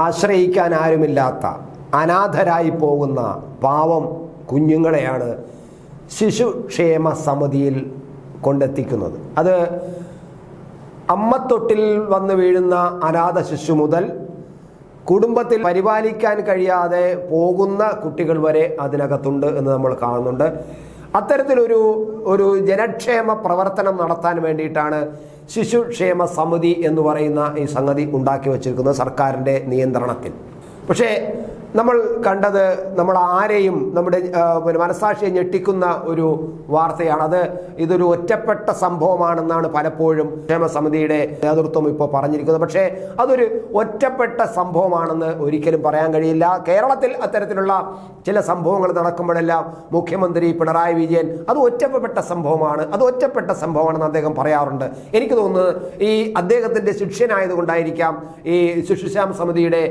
ആശ്രയിക്കാൻ ആരുമില്ലാത്ത അനാഥരായി പോകുന്ന പാവം കുഞ്ഞുങ്ങളെയാണ് ശിശുക്ഷേമ സമിതിയിൽ കൊണ്ടെത്തിക്കുന്നത്. അത് അമ്മത്തൊട്ടിൽ വന്ന് വീഴുന്ന അനാഥ ശിശു മുതൽ കുടുംബത്തിൽ പരിപാലിക്കാൻ കഴിയാതെ പോകുന്ന കുട്ടികൾ വരെ അതിനകത്തുണ്ട് എന്ന് നമ്മൾ കാണുന്നുണ്ട്. അത്തരത്തിലൊരു ജനക്ഷേമ പ്രവർത്തനം നടത്താൻ വേണ്ടിയിട്ടാണ് ശിശുക്ഷേമ സമിതി എന്ന് പറയുന്ന ഈ സംഗതി ഉണ്ടാക്കി വച്ചിരിക്കുന്നത് സർക്കാരിൻ്റെ നിയന്ത്രണത്തിൽ. പക്ഷേ നമ്മൾ കണ്ടത് നമ്മൾ ആരെയും നമ്മുടെ മനസാക്ഷിയെ ഞെട്ടിക്കുന്ന ഒരു വാർത്തയാണ്. ഇതൊരു ഒറ്റപ്പെട്ട സംഭവമാണെന്നാണ് പലപ്പോഴും ക്ഷേമ സമിതിയുടെ നേതൃത്വം ഇപ്പോൾ പറഞ്ഞിരിക്കുന്നത്. പക്ഷേ അതൊരു ഒറ്റപ്പെട്ട സംഭവമാണെന്ന് ഒരിക്കലും പറയാൻ കഴിയില്ല. കേരളത്തിൽ അത്തരത്തിലുള്ള ചില സംഭവങ്ങൾ നടക്കുമ്പോഴെല്ലാം മുഖ്യമന്ത്രി പിണറായി വിജയൻ അത് ഒറ്റപ്പെട്ട സംഭവമാണെന്ന് അദ്ദേഹം പറയാറുണ്ട്. എനിക്ക് തോന്നുന്നത് ഈ അദ്ദേഹത്തിൻ്റെ ശിഷ്യനായതുകൊണ്ടായിരിക്കാം ഈ ശിശുക്ഷേമ സമിതിയുടെ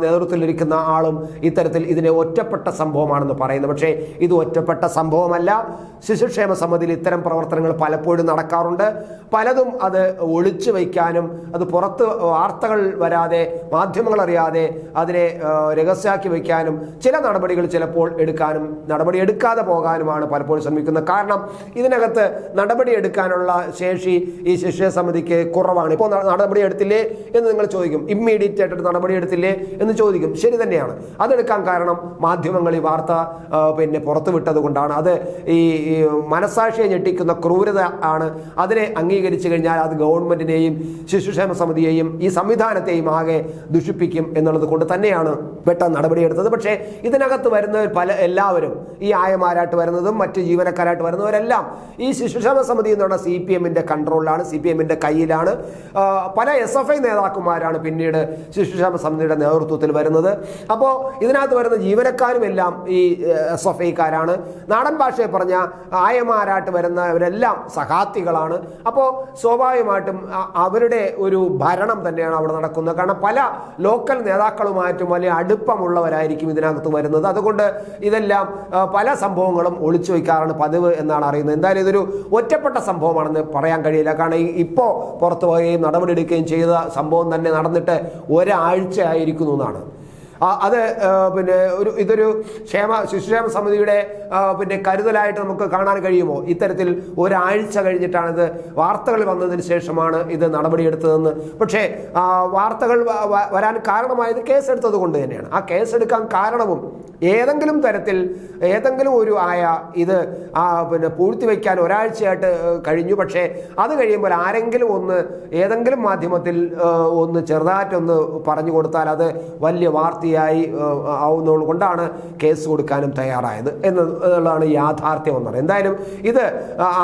നേതൃത്വത്തിലിരിക്കുന്ന ആളും ഇത്തരത്തിൽ ഇതിനെ ഒറ്റപ്പെട്ട സംഭവമാണെന്ന് പറയുന്നത്. പക്ഷേ ഇത് ഒറ്റപ്പെട്ട സംഭവമല്ല. ശിശുക്ഷേമ സമിതിയിൽ ഇത്തരം പ്രവർത്തനങ്ങൾ പലപ്പോഴും നടക്കാറുണ്ട്. പലതും അത് ഒളിച്ചു വയ്ക്കാനും അത് പുറത്ത് വാർത്തകൾ വരാതെ മാധ്യമങ്ങൾ അറിയാതെ അതിനെ രഹസ്യമാക്കി വയ്ക്കാനും ചില നടപടികൾ ചിലപ്പോൾ നടപടി എടുക്കാതെ പോകാനുമാണ് പലപ്പോഴും ശ്രമിക്കുന്നത്. കാരണം ഇതിനകത്ത് നടപടി എടുക്കാനുള്ള ശേഷി ഈ ശിശുക്ഷേമ സമിതിക്ക് കുറവാണ്. ഇപ്പോൾ നടപടി എടുത്തില്ലേ എന്ന് നിങ്ങൾ ചോദിക്കും, ഇമ്മീഡിയറ്റ് ആയിട്ട് നടപടി എടുത്തില്ലേ എന്ന് ചോദിക്കും. ശരി തന്നെയാണ്. അതെടുക്കാൻ കാരണം മാധ്യമങ്ങൾ ഈ വാർത്ത പുറത്തു വിട്ടത് കൊണ്ടാണ്. അത് ഈ മനസാക്ഷിയെ ഞെട്ടിക്കുന്ന ക്രൂരത ആണ്. അതിനെ അംഗീകരിച്ചു കഴിഞ്ഞാൽ അത് ഗവൺമെന്റിനെയും ശിശുക്ഷേമ സമിതിയെയും ഈ സംവിധാനത്തെയും ആകെ ദുഷിപ്പിക്കും എന്നുള്ളത് കൊണ്ട് തന്നെയാണ് പെട്ടെന്ന് നടപടിയെടുത്തത്. പക്ഷേ ഇതിനകത്ത് വരുന്നവർ എല്ലാവരും ഈ ആയമാരായിട്ട് വരുന്നതും മറ്റ് ജീവനക്കാരായിട്ട് വരുന്നവരെല്ലാം ഈ ശിശുക്ഷേമ സമിതി എന്ന് പറഞ്ഞാൽ CPM-ന്റെ കൺട്രോളിലാണ്, CPM-ന്റെ കയ്യിലാണ്. പല SFI നേതാക്കന്മാരാണ് പിന്നീട് ശിശുക്ഷേമ സമിതിയുടെ നേതൃത്വത്തിൽ വരുന്നത്. അപ്പോൾ ഇതിനകത്ത് വരുന്ന ജീവനക്കാരും എല്ലാം ഈ SFI-കാരാണ്. നാടൻ ഭാഷയെ പറഞ്ഞ ആയമാരായിട്ട് വരുന്നവരെല്ലാം സഹാത്തികളാണ്. അപ്പോൾ സ്വാഭാവികമായിട്ടും അവരുടെ ഒരു ഭരണം തന്നെയാണ് അവിടെ നടക്കുന്നത്. കാരണം പല ലോക്കൽ നേതാക്കളുമായിട്ടും വലിയ അടുപ്പമുള്ളവരായിരിക്കും ഇതിനകത്ത് വരുന്നത്. അതുകൊണ്ട് ഇതെല്ലാം പല സംഭവങ്ങളും ഒളിച്ചു വയ്ക്കാറാണ് പതിവ് എന്നാണ് അറിയുന്നത്. എന്തായാലും ഇതൊരു ഒറ്റപ്പെട്ട സംഭവമാണെന്ന് പറയാൻ കഴിയില്ല. കാരണം ഇപ്പോൾ പുറത്തു പോവുകയും നടപടിയെടുക്കുകയും ചെയ്ത സംഭവം തന്നെ നടന്നിട്ട് ഒരാഴ്ച ആയിരിക്കുന്നു എന്നാണ്. അത് ഇതൊരു ശിശുക്ഷേമ സമിതിയുടെ കരുതലായിട്ട് നമുക്ക് കാണാൻ കഴിയുമോ? ഇത്തരത്തിൽ ഒരാഴ്ച കഴിഞ്ഞിട്ടാണിത് വാർത്തകൾ വന്നതിന് ശേഷമാണ് ഇത് നടപടിയെടുത്തതെന്ന്. പക്ഷേ വാർത്തകൾ വരാൻ കാരണമായത് കേസെടുത്തത് കൊണ്ട് തന്നെയാണ്. ആ കേസെടുക്കാൻ കാരണവും ഏതെങ്കിലും തരത്തിൽ ഏതെങ്കിലും ഒരു ഇത് പൂഴ്ത്തിവെക്കാൻ ഒരാഴ്ചയായിട്ട് കഴിഞ്ഞു. പക്ഷേ അത് കഴിയുമ്പോൾ ആരെങ്കിലും ഏതെങ്കിലും മാധ്യമത്തിൽ ചെറുതായിട്ടൊന്ന് പറഞ്ഞു കൊടുത്താൽ അത് വലിയ വാർത്തയായി ആവുന്നത് കൊണ്ടാണ് കേസ് കൊടുക്കാനും തയ്യാറായത് എന്നുള്ളതാണ് യാഥാർത്ഥ്യം എന്ന് പറയുന്നത്. എന്തായാലും ഇത്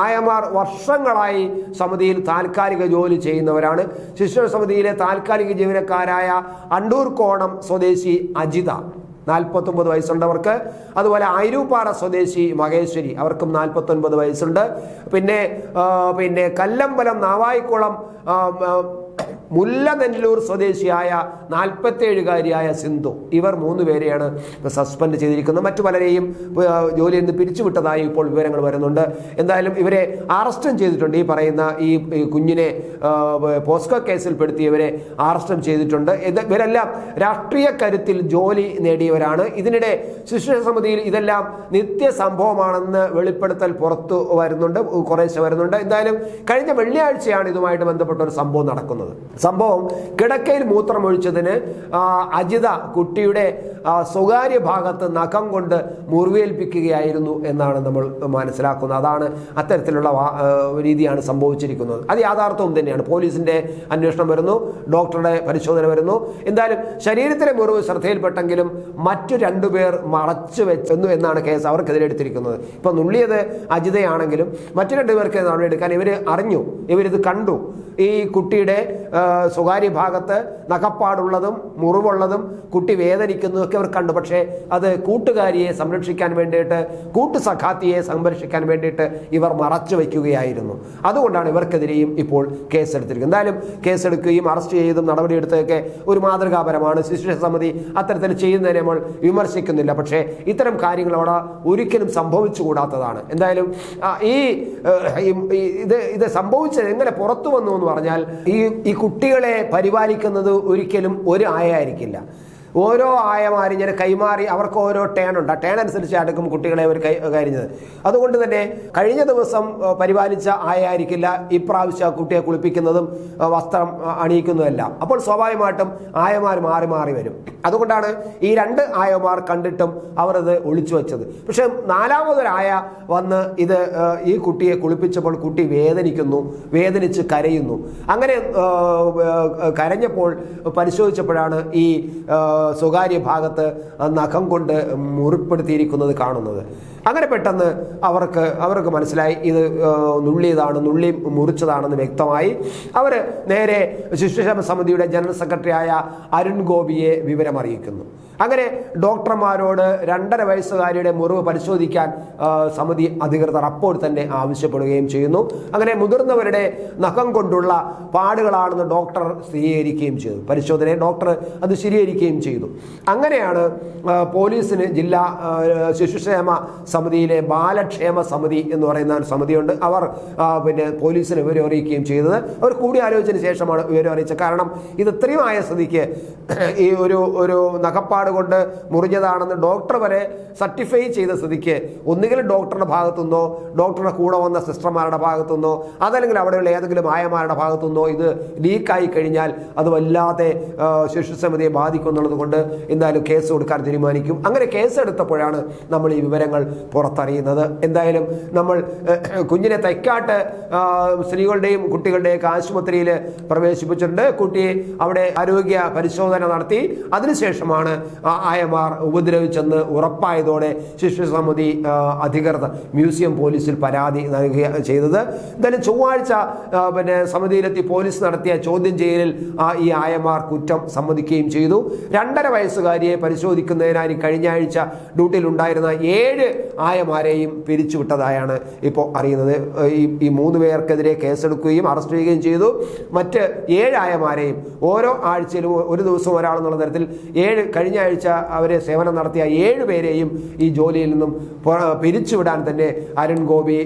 ആയമാർ വർഷങ്ങളായി സമിതിയിൽ താൽക്കാലിക ജോലി ചെയ്യുന്നവരാണ്. ശിശു സമിതിയിലെ താൽക്കാലിക ജീവനക്കാരായ അണ്ടൂർക്കോണം സ്വദേശി അജിത 49 വയസ്സുണ്ടവർക്ക്. അതുപോലെ ആയിരൂപ്പാറ സ്വദേശി മഹേശ്വരി, അവർക്കും 49 വയസ്സുണ്ട്. പിന്നെ കല്ലമ്പലം നാവായിക്കുളം മുല്ലനെല്ലൂർ സ്വദേശിയായ 47-കാരിയായ സിന്ധു, ഇവർ 3 പേരെയാണ് സസ്പെൻഡ് ചെയ്തിരിക്കുന്നത്. മറ്റു പലരെയും ജോലിയിൽ നിന്ന് പിരിച്ചുവിട്ടതായി ഇപ്പോൾ വിവരങ്ങൾ വരുന്നുണ്ട്. എന്തായാലും ഇവരെ അറസ്റ്റും ചെയ്തിട്ടുണ്ട്. ഈ പറയുന്ന ഈ കുഞ്ഞിനെ പോസ്കോ കേസിൽ പെടുത്തിയവരെ അറസ്റ്റും ചെയ്തിട്ടുണ്ട്. ഇവരെല്ലാം രാഷ്ട്രീയ കരുത്തിൽ ജോലി നേടിയവരാണ്. ഇതിനിടെ ശിശു സമിതിയിൽ ഇതെല്ലാം നിത്യസംഭവമാണെന്ന് വെളിപ്പെടുത്തൽ പുറത്തു വരുന്നുണ്ട്, കുറേശ്ശെ വരുന്നുണ്ട്. എന്തായാലും കഴിഞ്ഞ വെള്ളിയാഴ്ചയാണ് ഇതുമായിട്ട് ബന്ധപ്പെട്ട ഒരു സംഭവം നടക്കുന്നത്. സംഭവം കിടക്കയിൽ മൂത്രമൊഴിച്ചതിന് അജിത കുട്ടിയുടെ സ്വകാര്യ ഭാഗത്ത് നഖം കൊണ്ട് മുറിവേൽപ്പിക്കുകയായിരുന്നു എന്നാണ് നമ്മൾ മനസ്സിലാക്കുന്നത്. അതാണ് അത്തരത്തിലുള്ള രീതിയാണ് സംഭവിച്ചിരിക്കുന്നത്. അത് യാഥാർത്ഥ്യവും തന്നെയാണ്. പോലീസിന്റെ അന്വേഷണം വരുന്നു, ഡോക്ടറുടെ പരിശോധന വരുന്നു. എന്തായാലും ശരീരത്തിലെ മുറിവ് ശ്രദ്ധയിൽപ്പെട്ടെങ്കിലും മറ്റു 2 പേർ മറച്ചു വെച്ചു എന്നാണ് കേസ് അവർക്കെതിരെ എടുത്തിരിക്കുന്നത്. ഇപ്പൊ നുള്ളിയത് അജിതയാണെങ്കിലും മറ്റു 2 പേർക്ക് നടപടിയെടുക്കാൻ ഇവർ അറിഞ്ഞു, ഇവരിത് കണ്ടു. ഈ കുട്ടിയുടെ സ്വകാര്യ ഭാഗത്ത് നഖപ്പാടുള്ളതും മുറിവുള്ളതും കുട്ടി വേദനിക്കുന്നതൊക്കെ അവർ കണ്ടു. പക്ഷേ അത് കൂട്ടുകാരിയെ സംരക്ഷിക്കാൻ വേണ്ടിയിട്ട്, കൂട്ടുസഖാത്തിയെ സംരക്ഷിക്കാൻ വേണ്ടിയിട്ട് ഇവർ മറച്ചു വയ്ക്കുകയായിരുന്നു. അതുകൊണ്ടാണ് ഇവർക്കെതിരെയും ഇപ്പോൾ കേസെടുത്തിരിക്കുന്നത്. എന്തായാലും കേസെടുക്കുകയും അറസ്റ്റ് ചെയ്തും നടപടിയെടുത്തതൊക്കെ ഒരു മാതൃകാപരമാണ്. ശിശു സമിതി അത്തരത്തിൽ ചെയ്യുന്നതിനെ നമ്മൾ വിമർശിക്കുന്നില്ല. പക്ഷേ ഇത്തരം കാര്യങ്ങൾ അവിടെ ഒരിക്കലും സംഭവിച്ചുകൂടാത്തതാണ്. എന്തായാലും ഇത് സംഭവിച്ചത് എങ്ങനെ പുറത്തു വന്നു എന്ന് എന്ന് പറഞ്ഞാൽ ഈ കുട്ടികളെ പരിപാലിക്കുന്നത് ഒരിക്കലും ഒരു ആയിരിക്കില്ല. ഓരോ ആയമാരും ഇങ്ങനെ കൈമാറി അവർക്ക് ഓരോ ടേൺ ഉണ്ട്. ആ ടേൺ അനുസരിച്ച് അടുക്കും കുട്ടികളെ അവർ കഴിഞ്ഞത്. അതുകൊണ്ട് തന്നെ കഴിഞ്ഞ ദിവസം പരിപാലിച്ച ആയിരിക്കില്ല ഇപ്രാവശ്യം കുട്ടിയെ കുളിപ്പിക്കുന്നതും വസ്ത്രം അണിയിക്കുന്നതുമെല്ലാം. അപ്പോൾ സ്വാഭാവികമായിട്ടും ആയമാർ മാറി മാറി വരും. അതുകൊണ്ടാണ് ഈ 2 ആയമാർ കണ്ടിട്ടും അവർ അത് ഒളിച്ചു വെച്ചത്. പക്ഷെ 4മതൊരായ വന്ന് ഈ കുട്ടിയെ കുളിപ്പിച്ചപ്പോൾ കുട്ടി വേദനിച്ച് കരയുന്നു. അങ്ങനെ കരഞ്ഞപ്പോൾ പരിശോധിച്ചപ്പോഴാണ് ഈ സ്വകാര്യ ഭാഗത്ത് നഖം കൊണ്ട് മുറിപ്പെടുത്തിയിരിക്കുന്നത് കാണുന്നത്. അങ്ങനെ പെട്ടെന്ന് അവർക്ക് മനസ്സിലായി ഇത് നുള്ളി മുറിച്ചതാണെന്ന് വ്യക്തമായി. അവർ നേരെ ശിശുക്ഷേമ സമിതിയുടെ ജനറൽ സെക്രട്ടറിയായ അരുൺ ഗോപിയെ വിവരമറിയിക്കുന്നു. അങ്ങനെ ഡോക്ടർമാരോട് 2.5 വയസ്സുകാരിയുടെ മുറിവ് പരിശോധിക്കാൻ സമിതി അധികൃതർ അപ്പോൾ തന്നെ ആവശ്യപ്പെടുകയും ചെയ്യുന്നു. അങ്ങനെ മുതിർന്നവരുടെ നഖം കൊണ്ടുള്ള പാടുകളാണെന്ന് ഡോക്ടർ സ്ഥിരീകരിക്കുകയും ചെയ്തു. പരിശോധനയെ ഡോക്ടർ അത് സ്ഥിരീകരിക്കുകയും ചെയ്തു. അങ്ങനെയാണ് പോലീസിന് ജില്ലാ ശിശുക്ഷേമ സമിതിയിലെ ബാലക്ഷേമ സമിതി എന്ന് പറയുന്ന സമിതിയുണ്ട്. അവർ പോലീസിന് വിവരം അറിയിക്കുകയും ചെയ്തത്. അവർ കൂടിയാലോചിച്ചതിന് ശേഷമാണ് വിവരം അറിയിച്ചത്. കാരണം ഇത് ഇത്രയുമായ സ്ഥിതിക്ക് ഈ ഒരു നഖപ്പാട് കൊണ്ട് മുറിഞ്ഞതാണെന്ന് ഡോക്ടർ വരെ സർട്ടിഫൈ ചെയ്ത സ്ഥിതിക്ക് ഒന്നുകിൽ ഡോക്ടറുടെ ഭാഗത്തുനിന്നോ ഡോക്ടറുടെ കൂടെ വന്ന സിസ്റ്റർമാരുടെ ഭാഗത്തുനിന്നോ അതല്ലെങ്കിൽ അവിടെയുള്ള ഏതെങ്കിലും ആയമാരുടെ ഭാഗത്തുനിന്നോ ഇത് ലീക്കായി കഴിഞ്ഞാൽ അത് വല്ലാതെ ശിശുസമിതിയെ ബാധിക്കും എന്നുള്ളത് കൊണ്ട് എന്തായാലും കേസ് കൊടുക്കാൻ തീരുമാനിക്കും. അങ്ങനെ കേസെടുത്തപ്പോഴാണ് നമ്മൾ ഈ വിവരങ്ങൾ പുറത്തറിയുന്നത്. എന്തായാലും നമ്മൾ കുഞ്ഞിനെ തൈക്കാട്ട് സ്ത്രീകളുടെയും കുട്ടികളുടെയൊക്കെ ആശുപത്രിയിൽ പ്രവേശിപ്പിച്ചിട്ടുണ്ട്. കുട്ടിയെ അവിടെ ആരോഗ്യ പരിശോധന നടത്തി. അതിനുശേഷമാണ് ആയമാർ ഉപദ്രവിച്ചെന്ന് ഉറപ്പായതോടെ ശിശുസമിതി അധികൃതർ മ്യൂസിയം പോലീസിൽ പരാതി നൽകുക ചെയ്തത്. എന്തായാലും ചൊവ്വാഴ്ച സമിതിയിലെത്തി പോലീസ് നടത്തിയ ചോദ്യം ചെയ്യലിൽ ഈ ആയമാർ കുറ്റം സമ്മതിക്കുകയും ചെയ്തു. 2.5 വയസ്സുകാരിയെ പരിശോധിക്കുന്നതിനായി കഴിഞ്ഞ ആഴ്ച ഡ്യൂട്ടിയിൽ ഉണ്ടായിരുന്ന 7 ആയമാരെയും പിരിച്ചുവിട്ടതായാണ് ഇപ്പോൾ അറിയുന്നത്. ഈ 3 പേർക്കെതിരെ കേസെടുക്കുകയും അറസ്റ്റ് ചെയ്യുകയും ചെയ്തു. മറ്റ് 7 ആയമാരെയും ഓരോ ആഴ്ചയിലും ഒരു ദിവസം ഒരാളെന്നുള്ള തരത്തിൽ കഴിഞ്ഞ ആഴ്ച അവരെ സേവനം നടത്തിയ 7 പേരെയും ഈ ജോലിയിൽ നിന്നും പിരിച്ചുവിടാൻ തന്നെ അരുൺ ഗോപി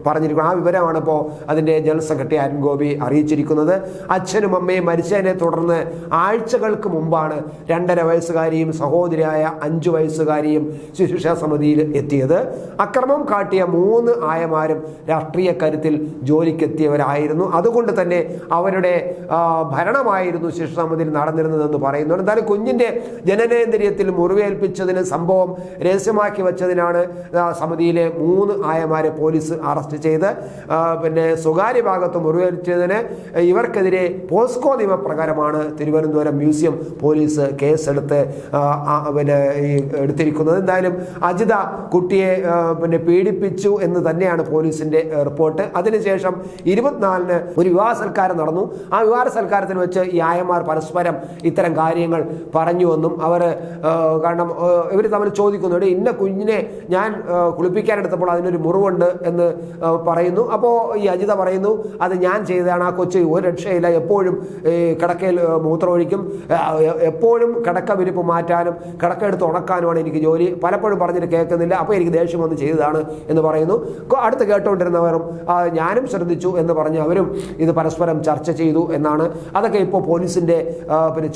പറഞ്ഞിരിക്കുന്നു. ആ വിവരമാണ് ഇപ്പോൾ അതിൻ്റെ ജനറൽ സെക്രട്ടറി അരുൺ ഗോപി അറിയിച്ചിരിക്കുന്നത്. അച്ഛനും അമ്മയും മരിച്ചതിനെ തുടർന്ന് ആഴ്ചകൾക്ക് മുമ്പാണ് 2.5 വയസ്സുകാരിയും സഹോദരിയായ 5 വയസ്സുകാരിയും ശിശുക്ഷേമ സമിതിയിൽ എത്തിയത്. അക്രമം കാട്ടിയ 3 ആയമാരും രാഷ്ട്രീയ കരുത്തിൽ ജോലിക്കെത്തിയവരായിരുന്നു. അതുകൊണ്ട് തന്നെ അവരുടെ ഭരണമായിരുന്നു ശിശുസമിതിയിൽ നടന്നിരുന്നതെന്ന് പറയുന്നു. എന്തായാലും കുഞ്ഞിന്റെ ജനനേന്ദ്രിയത്തിൽ മുറിവേൽപ്പിച്ചതിന് സംഭവം രഹസ്യമാക്കി വെച്ചതിനാണ് സമിതിയിലെ 3 ആയമാരെ പോലീസ് അറസ്റ്റ് ചെയ്ത് സ്വകാര്യ ഭാഗത്ത് മുറിവേൽപ്പിച്ചതിന് ഇവർക്കെതിരെ പോസ്കോ നിയമപ്രകാരമാണ് തിരുവനന്തപുരം മ്യൂസിയം പോലീസ് കേസെടുത്ത് എടുത്തിരിക്കുന്നത്. എന്തായാലും അജിത കുട്ടിയെ പീഡിപ്പിച്ചു എന്ന് തന്നെയാണ് പോലീസിന്റെ റിപ്പോർട്ട്. അതിനുശേഷം 24-ന് ഒരു വിവാഹ സൽക്കാരം നടന്നു. ആ വിവാഹ സൽക്കാരത്തിൽ വെച്ച് ഈ ആയമാർ പരസ്പരം ഇത്തരം കാര്യങ്ങൾ പറഞ്ഞുവെന്നും കാരണം ഇവർ തമ്മിൽ ചോദിക്കുന്നു, ഇന്ന കുഞ്ഞിനെ ഞാൻ കുളിപ്പിക്കാനെടുത്തപ്പോൾ അതിനൊരു മുറിവുണ്ട് എന്ന് പറയുന്നു. അപ്പോൾ ഈ അജിത പറയുന്നു അത് ഞാൻ ചെയ്തതാണ്, ആ കൊച്ച് ഒരു രക്ഷയില്ല, എപ്പോഴും കിടക്കയിൽ മൂത്രമൊഴിക്കും, എപ്പോഴും കിടക്ക വിരിപ്പ് മാറ്റാനും കിടക്ക എടുത്ത് ഉണക്കാനുമാണ് എനിക്ക് ജോലി, പലപ്പോഴും പറഞ്ഞിട്ട് കേൾക്കുന്നില്ല, അപ്പോൾ എനിക്ക് ദേഷ്യം വന്ന് ചെയ്തതാണ് എന്ന് പറയുന്നു. അടുത്ത് കേട്ടുകൊണ്ടിരുന്നവരും ഞാനും ശ്രദ്ധിച്ചു എന്ന് പറഞ്ഞ് അവരും ഇത് പരസ്പരം ചർച്ച ചെയ്തു എന്നാണ്. അതൊക്കെ ഇപ്പോൾ പോലീസിന്റെ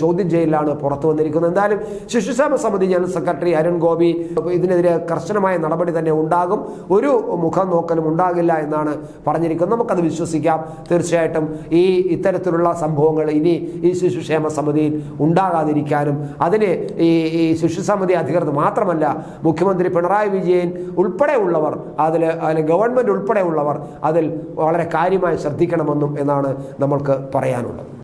ചോദ്യം ചെയ്യലാണ് പുറത്തു വന്നിരിക്കുന്നത്. എന്തായാലും ശിശുക്ഷേമ സമിതി ജനറൽ സെക്രട്ടറി അരുൺ ഗോപി ഇതിനെതിരെ കർശനമായ നടപടി തന്നെ ഉണ്ടാകും, ഒരു മുഖം നോക്കലും ഉണ്ടാകില്ല എന്നാണ് പറഞ്ഞിരിക്കുന്നത്. നമുക്കത് വിശ്വസിക്കാം. തീർച്ചയായിട്ടും ഇത്തരത്തിലുള്ള സംഭവങ്ങൾ ഇനി ഈ ശിശുക്ഷേമ സമിതിയിൽ ഉണ്ടാകാതിരിക്കാനും അതിന് ഈ ശിശുസമിതി അധികൃതർ മാത്രമല്ല മുഖ്യമന്ത്രി പിണറായി വിജയൻ ഉൾപ്പെടെയുള്ളവർ അതിൽ ഗവൺമെന്റ് ഉൾപ്പെടെയുള്ളവർ അതിൽ വളരെ കാര്യമായി ശ്രദ്ധിക്കണമെന്നും എന്നാണ് നമ്മൾക്ക് പറയാനുള്ളത്.